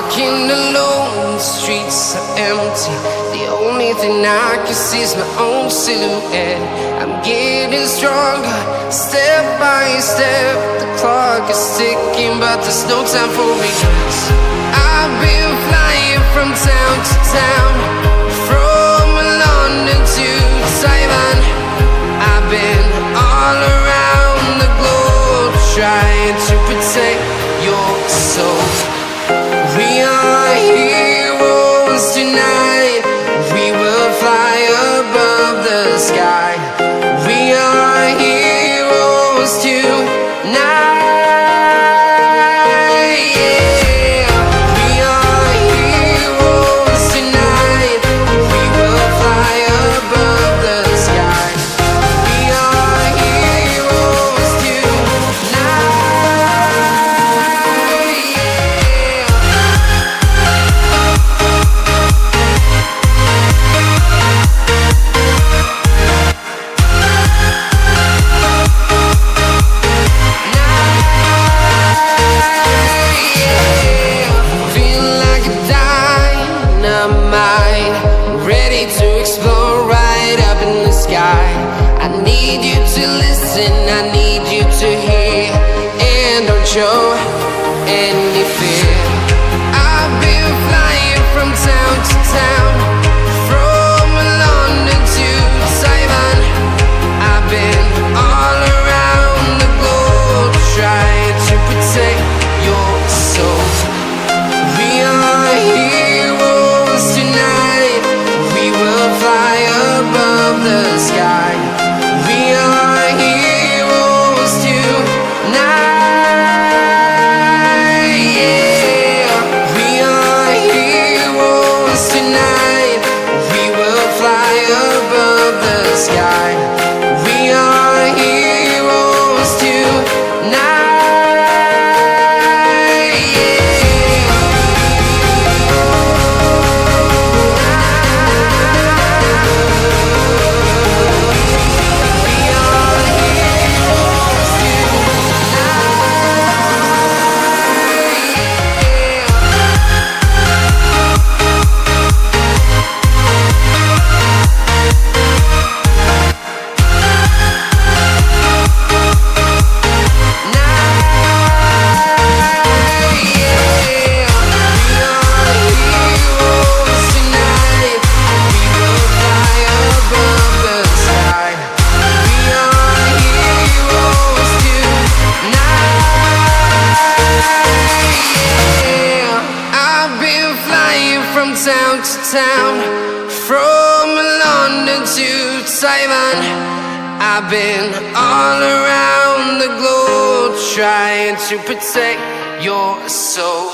Walking alone, the streets are empty. The only thing I can see is my own silhouette. I'm getting stronger, step by step. The clock is ticking, but there's no time for regrets. I've been flying from town to town, from London to Taiwan. I've been all around the globe, trying to protect your soul. We are heroes tonight. We will fly above the sky. We are heroes tonight. Yeah. We are heroes tonight. We will fly above the sky. We are heroes tonight. Ready to explore right up in the sky. I need you to listen, I need you to hear, and don't show any fear. I've been flying from town to town, from London to Taiwan. I've been all around the globe, trying to protect your soul. We are heroes tonight. We will fly above the sky. We are heroes tonight. Yeah. We are heroes tonight. We will fly above the sky. We are heroes tonight. From town to town, from London to Taiwan. I've been all around the globe, trying to protect your soul.